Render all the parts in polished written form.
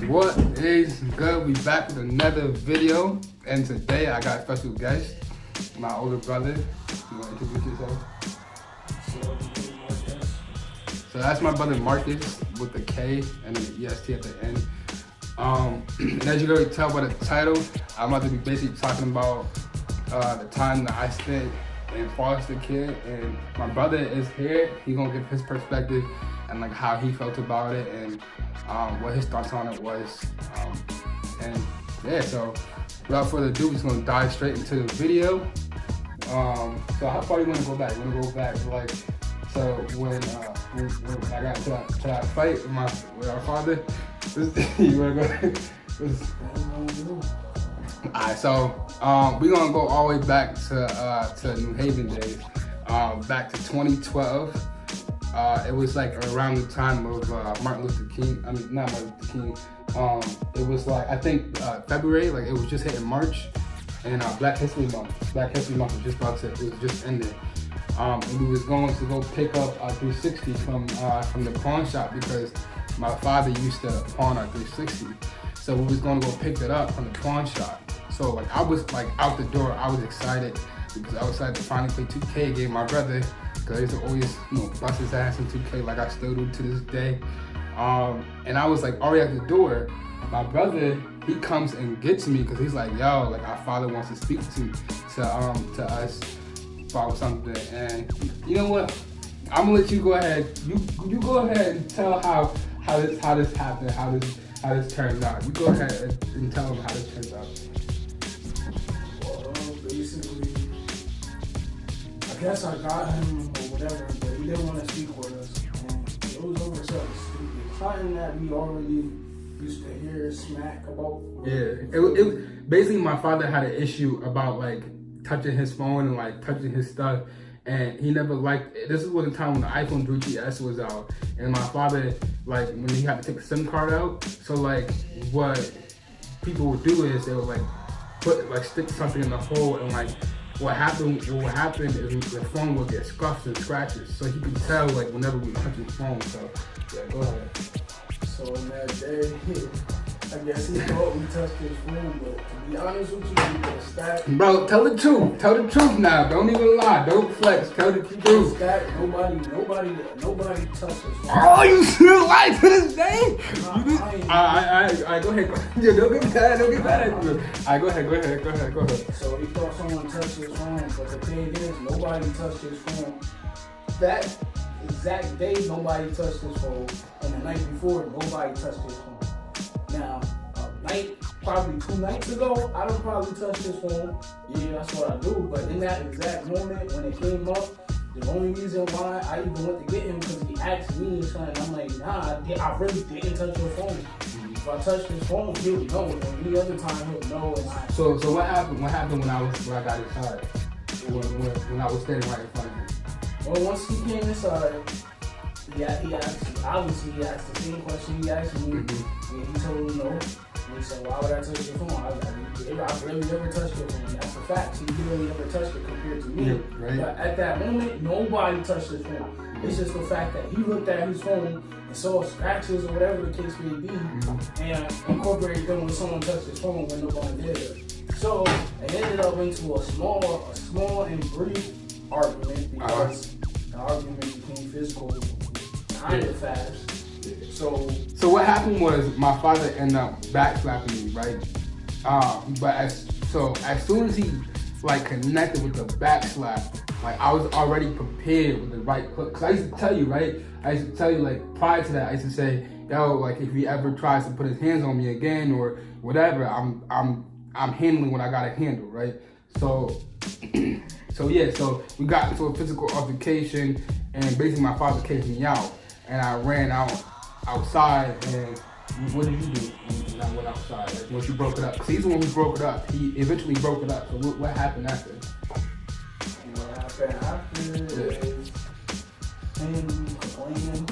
What is good? We back with another video, and today I got a special guest, my older brother. You want to introduce yourself? So that's my brother Marcus with the K and then the EST at the end. And as you can already tell by the title, I'm about to be basically talking about the time that I spent in foster care, and my brother is here. He's gonna give his perspective and like how he felt about it and what his thoughts on it was. And yeah, so without further ado, we're just gonna dive straight into the video. So how far you wanna go back? You wanna go back like, so when I got to that fight with our father? You wanna go? Alright, so we're gonna go all the way back to New Haven days, back to 2012. It was like around the time of Martin Luther King. I mean, not Martin Luther King. It was like, I think February, like it was just hitting March, and Black History Month. Black History Month was just about to, it was just ended. And we was going to go pick up a 360 from the pawn shop because my father used to pawn a 360. So we was going to go pick it up from the pawn shop. So like I was like out the door, I was excited because I was excited to finally play 2K against my brother. Cause I used to always, bust his ass in 2K like I still do to this day. And I was like already at the door. My brother, he comes and gets me because he's like, yo, like our father wants to speak to us about something. And you know what? I'm gonna let you go ahead. You go ahead and tell how this happened, how this turned out. You go ahead and tell them how this turned out. Basically, I guess I got him or whatever, but he didn't want to speak with us. And it was over something stupid. Something that we already used to hear smack about. Yeah, it basically my father had an issue about like touching his phone and like touching his stuff. And he never liked it. This was the time when the iPhone 3GS was out. And my father, like when he had to take the SIM card out, so like what people would do is they would like stick something in the hole, and like what happened is the phone would get scuffs and scratches. So he could tell like whenever we touch his phone. So yeah, go ahead. So on that day, I guess he thought we touched his phone, but to be honest with you, we could have stacked. Bro, tell the truth. Tell the truth now. Don't even lie. Don't flex. Tell the truth. Nobody touched his phone. Oh, you still lie to this day? I Go ahead. Yeah, don't get mad. Don't get mad at you. Alright, go ahead. So he thought someone touched his phone, but the thing is, nobody touched his phone. That exact day, nobody touched his phone, and the night before, nobody touched his phone. Now, probably 2 nights ago, I done probably touched his phone. Yeah, that's what I do. But in that exact moment, when it came up, the only reason why I even went to get him because he asked me something. I'm like, nah, I really didn't touch your phone. If I touched his phone, he would know. And any other time, he'll know. So what happened? What happened when I got inside? When I was standing right in front of him? Well, once he came inside, he asked the same question he asked me, and he told him no. And he said, why would I touch your phone? I really never touched your phone. That's a fact. He really never touched it compared to me. Yeah, right. But at that moment, nobody touched his phone. It's just the fact that he looked at his phone and saw scratches or whatever the case may be, and incorporated them when someone touched his phone when nobody did. So it ended up into a small and brief argument because the argument became physical kind of fast. So what happened was my father ended up backslapping me, right? But as soon as he like connected with the backslap, like I was already prepared with the right hook. Cause I used to tell you, right? Like prior to that, I used to say, yo, like if he ever tries to put his hands on me again or whatever, I'm handling what I gotta handle, right? So yeah, we got into a physical altercation, and basically my father kicked me out, and I ran outside. And what did you do when I went outside? Like once you broke it up? Because he's the one who broke it up. He eventually broke it up. So what happened after? What happened after is him complaining.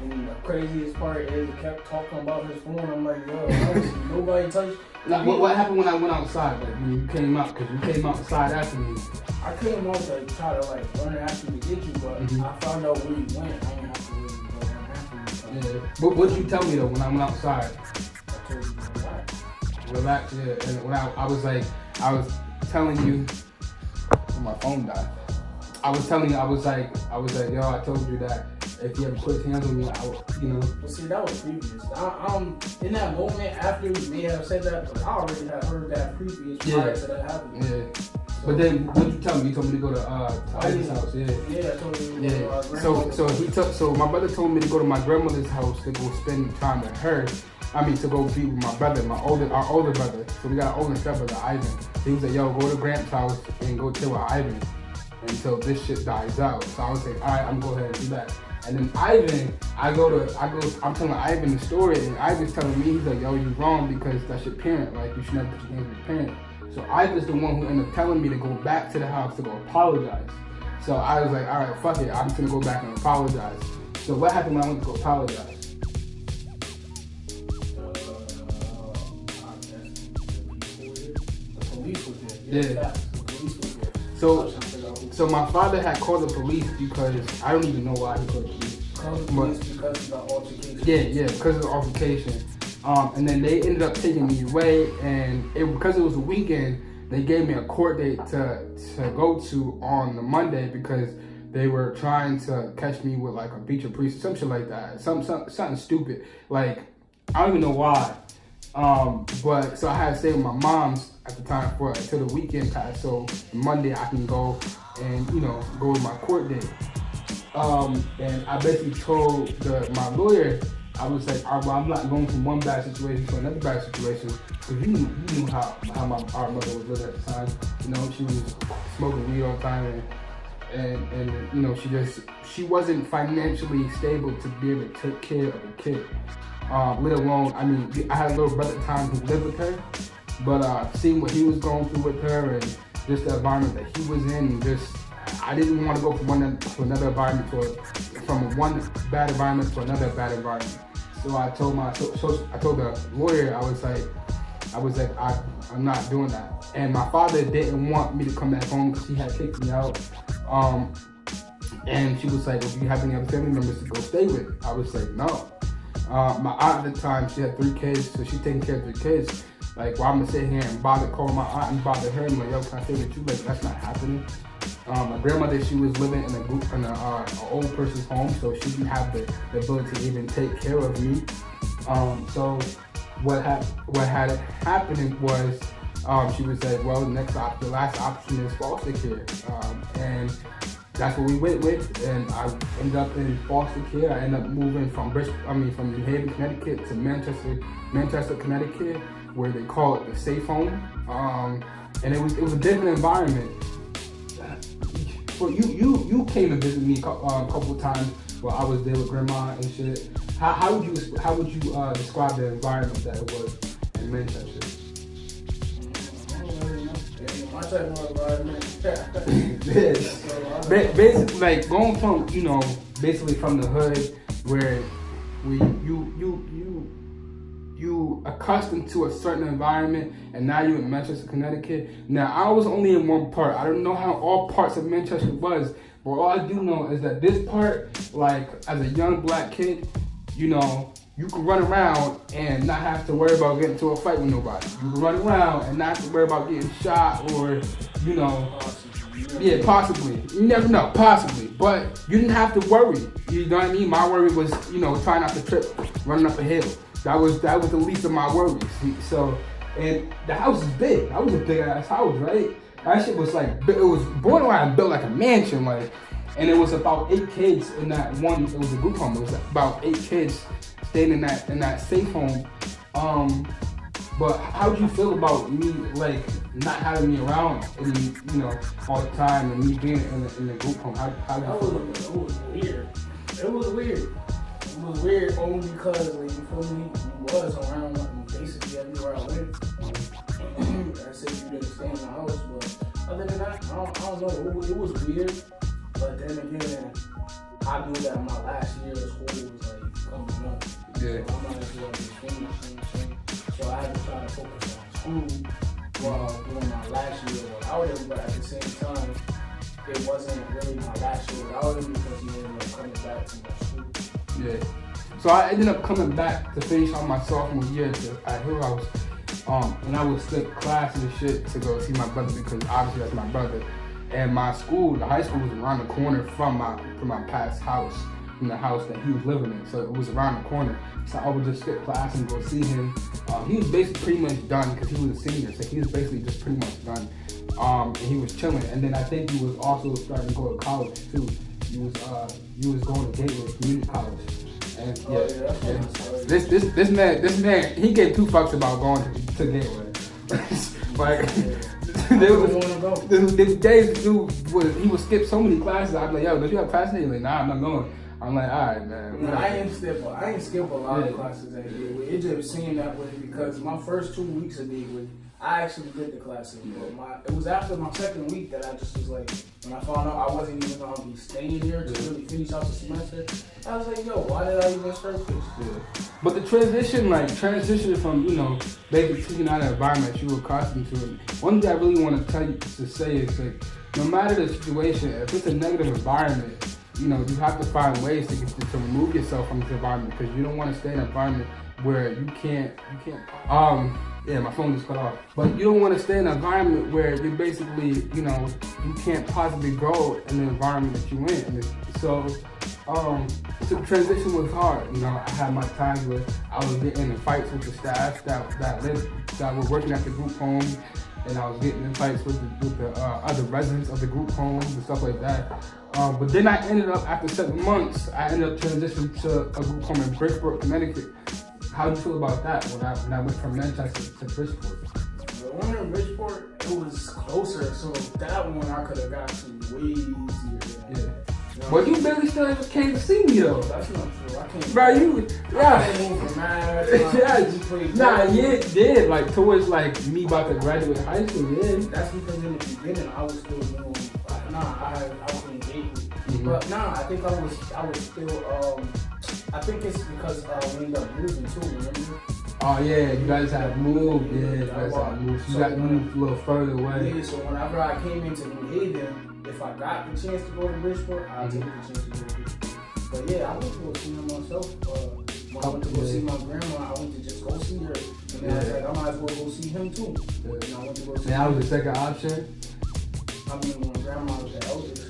And the craziest part is he kept talking about his phone. I'm like, yo, honestly, nobody touched. Like, what happened when I went outside? Like when you came out? Because you came outside after me. I came out to try to like run after to get you, but I found out where you went. I didn't have to really go run after you. Yeah. But what you tell me though when I went outside? I told you to relax. Relax, yeah. And when I was like, I was telling you, when my phone died. I was telling you, I was like, yo, I told you that if he ever put his hands on me, I would, you know. But see, that was previous. In that moment, after you may have said that, but I already had heard that previous prior to that happening. Yeah. So, but then, what did you tell me? You told me to go to Isaac's house. Yeah. Yeah, I told you. Yeah. So my brother told me to go to my grandmother's house to go spend time with her. I mean, to go be with my brother, our older brother. So we got an older stepbrother, Ivan. He was like, yo, go to Grant's house and go chill with Ivan until this shit dies out. So I was like, all right, I'm gonna go ahead and do that. And then Ivan, I'm telling Ivan the story, and Ivan's telling me, he's like, yo, you wrong because that's your parent. Like, you should never put your hands on your parent. So Ivan's the one who ended up telling me to go back to the house to go apologize. So I was like, all right, fuck it, I'm just gonna go back and apologize. So what happened when I went to go apologize? Yeah. So my father had called the police because I don't even know why he called the police. Called the police because of the altercation. Yeah, because of the altercation. And then they ended up taking me away, and because it was a weekend, they gave me a court date to go to on the Monday because they were trying to catch me with like a beach or priest or some shit like that. Something stupid. Like, I don't even know why. But so I had to stay with my mom's at the time for until the weekend passed. So Monday I can go and go to my court date. And I basically told my lawyer, I was like, I'm not going from one bad situation to another bad situation because you knew how our mother was living at the time. She was smoking weed all the time and she wasn't financially stable to be able to take care of a kid. Let alone, I had a little brother at the time who lived with her, but seeing what he was going through with her and just the environment that he was in, I didn't want to go from another environment from one bad environment to another bad environment. So I told the lawyer, I was like, I'm not doing that. And my father didn't want me to come back home because he had kicked me out. And she was like, well, do you have any other family members to go stay with? I was like, no. My aunt at the time, she had 3 kids, so she's taking care of 3 kids. Like, well, I'm gonna sit here and call my aunt and bother her and like, yo, can I stay with you? Like, that's not happening. My grandmother, she was living in an old person's home, so she didn't have the ability to even take care of me. So what had happening was she was like, well, the last option is foster care, and that's what we went with. And I ended up in foster care. I ended up moving from New Haven, Connecticut to Manchester, Connecticut, where they call it the safe home. And it was a different environment. Well, you came to visit me a couple of times while I was there with grandma and shit. How would you describe the environment that it was in Manchester? My type of environment. Basically, like going from basically from the hood where you accustomed to a certain environment, and now you're in Manchester, Connecticut. Now, I was only in one part. I don't know how all parts of Manchester was, but all I do know is that this part, like, as a young black kid, you can run around and not have to worry about getting into a fight with nobody. You can run around and not have to worry about getting shot or, yeah, possibly. You never know, possibly. But you didn't have to worry. You know what I mean? My worry was, trying not to trip running up a hill. That was the least of my worries. So, and the house is big. That was a big ass house, right? That shit was like, it was borderline built like a mansion, like, and it was about 8 kids in that one. It was a group home. It was about 8 kids staying in that safe home. But how do you feel about me, like, not having me around, all the time, and me being in the group home? How do you feel? It was weird. It was weird. It was weird only because, like, you feel me, you was around basically everywhere I went. I said you didn't stay in the house, but other than that, I don't know. It was weird, but then again, I knew that my last year of school was like coming up. Yeah. So I might as well just finish. So I had to try to focus on school while doing my last year without him, but at the same time, it wasn't really my last year without him because he ended up coming back to my school. Yeah. So I ended up coming back to finish on my sophomore year at Hill House. And I would skip classes and shit to go see my brother because obviously that's my brother. And my school, the high school, was around the corner from my past house, from the house that he was living in. So it was around the corner. So I would just skip class and go see him. He was basically pretty much done because he was a senior, so he was basically just pretty much done. And he was chilling. And then I think he was also starting to go to college too. He was going to Gateway Community College. And this man, he gave two fucks about going to Gateway. Like, there was days he would skip so many classes. I'd be like, yo, don't you have class today? He's like, nah, I'm not going. I'm like, all right, man. No, I ain't skip a lot of classes at Gateway. It just seemed that way because my first 2 weeks of Gateway, I actually did the classes. But it was after my second week that I just was like, when I found out I wasn't even gonna be staying here to really finish out the semester, I was like, yo, why did I even start this? Yeah. But the transition from, basically teaching out an environment you were accustomed to. One thing I really want to tell you to say is like, no matter the situation, if it's a negative environment, you have to find ways to remove yourself from this environment because you don't want to stay in an environment where you can't. My phone just cut off. But you don't want to stay in an environment where you're basically, you can't possibly grow in the environment that you're in. And so the transition was hard. I had my times where I was getting in fights with the staff that were working at the group home, and I was getting in fights with the other residents of the group homes and stuff like that. But then I ended up, after 7 months, I ended up transitioning to a group home in Bridgeport, Connecticut. How do you feel about that when I went from Manchester to Bridgeport? The one in Bridgeport, it was closer, so that one I could have got to way easier. But you barely still ever came to see me though. That's not true. I can't. Bro, I can't move from you did. Like towards like me about to graduate high school, yeah. That's because in the beginning I was still doing. I was engaged. But I think I was still. I think it's because we ended up moving too. Remember? Oh yeah, you guys had moved. Yeah, you guys had moved. You got moved a little further away. Yeah, so whenever I came into New Haven, if I got the chance to go to Bridgeport, I'd take the chance to go to Bridgeport. But yeah, I went to go see her myself. When I went to go see my grandma, I went to just go see her. And then I was like, I might as well go see him too. Yeah. And I went to go see that was the second option? I mean, when grandma was the eldest.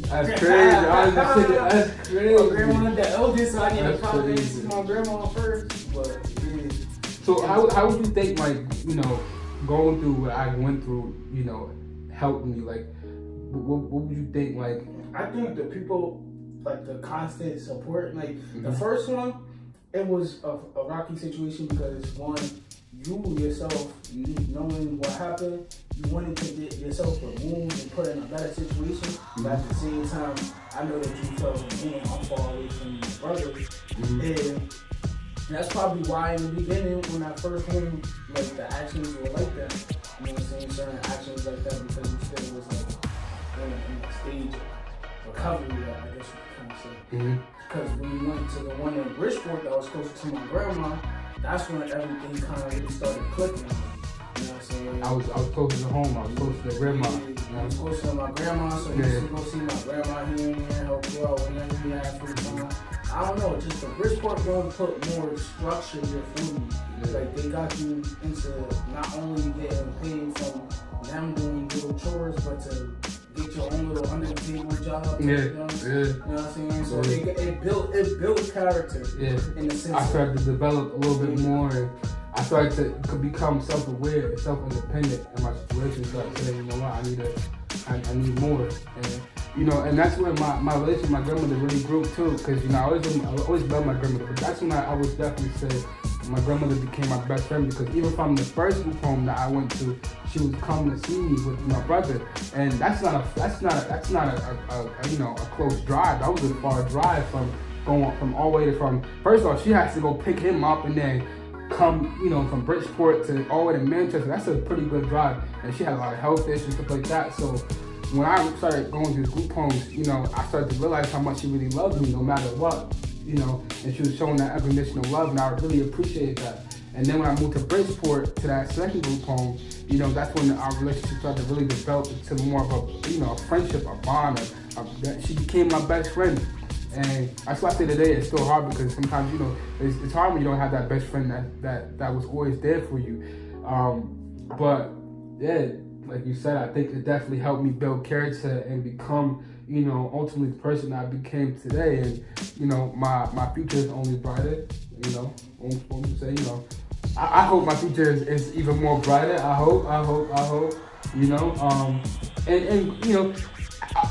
That's crazy. I was just thinking, that's crazy. My grandma was the eldest, so I didn't probably see my grandma first. But yeah. So how would you think, like, going through what I went through, helped me? Like, what would you think, like? I think the people, like, the constant support, like, the first one, it was a rocky situation because, one, you yourself, knowing what happened, you wanted to get yourself removed and put in a better situation. But at the same time, I know that you felt, man, I'm far away from my brothers. And that's probably why in the beginning, when I first came, like, the actions were like that. You know what I'm saying? Certain actions like that because you still was, like, in the stage of recovery, I guess you could kind of say. Because when we went to the one in Bridgeport that was closer to my grandma, that's when everything kind of really started clicking. You know what I'm saying? I was closer to home. I was closer to grandma. I was closer to my grandma, so I used to go see my grandma here and there, help her out whenever we had free time. I don't know, just the Bridgeport going to put more structure here for you. Like, they got you into not only getting paid from them doing little chores, but to get your own little under the table job. You know what I'm saying? So it built character. In the sense I started to develop a little bit more. And I started to become self-aware, self-independent in my situation. So I said, you know what, I need more. And that's when my relationship with my grandmother really grew too. Because I always loved my grandmother, but that's when I would definitely say my grandmother became my best friend because even from the first group home that I went to, she was coming to see me with my brother, and that's not a close drive. That was a far drive from going from all the way from. First of all, she has to go pick him up and then come, from Bridgeport to all the way to Manchester. That's a pretty good drive, and she had a lot of health issues, stuff like that. So when I started going to these group homes, I started to realize how much she really loved me, no matter what. And she was showing that unconditional love, and I really appreciated that. And then when I moved to Bridgeport, to that second group home, that's when our relationship started to really develop into more of a friendship, a bond. She became my best friend And that's why I say today it's still hard because sometimes, you know, it's hard when you don't have that best friend that was always there for you. But yeah, like you said, I think it definitely helped me build character and become, you know, ultimately the person I became today. And, you know, my future is only brighter, you know, I'm supposed to say, you know, I hope my future is even more brighter. I hope, you know, and you know,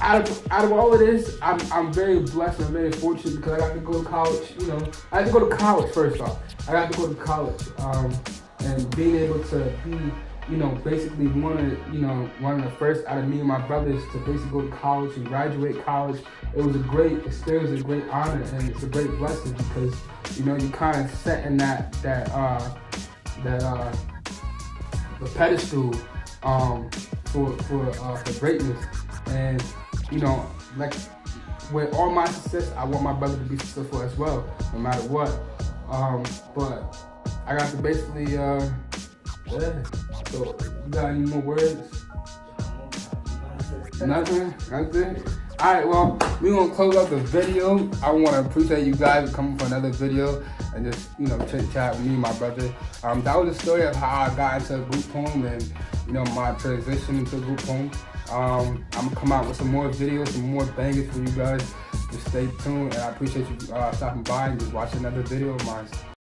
out of all of this, I'm very blessed and very fortunate because I got to go to college. You know, I had to go to college first off. I got to go to college, and being able to be, you know, basically one of the first out of me and my brothers to basically go to college and graduate college. It was a great experience, a great honor, and it's a great blessing because, you know, you kind of set in the pedestal for greatness. And, you know, like with all my success, I want my brother to be successful as well, no matter what. But I got to basically, yeah. So, you got any more words? Nothing? All right, well, we're going to close out the video. I want to appreciate you guys for coming for another video and just, you know, chit-chat with me and my brother. That was the story of how I got into a group home and, you know, my transition into a group home. I'm going to come out with some more videos, some more bangers for you guys. Just stay tuned, and I appreciate you stopping by and just watching another video of mine.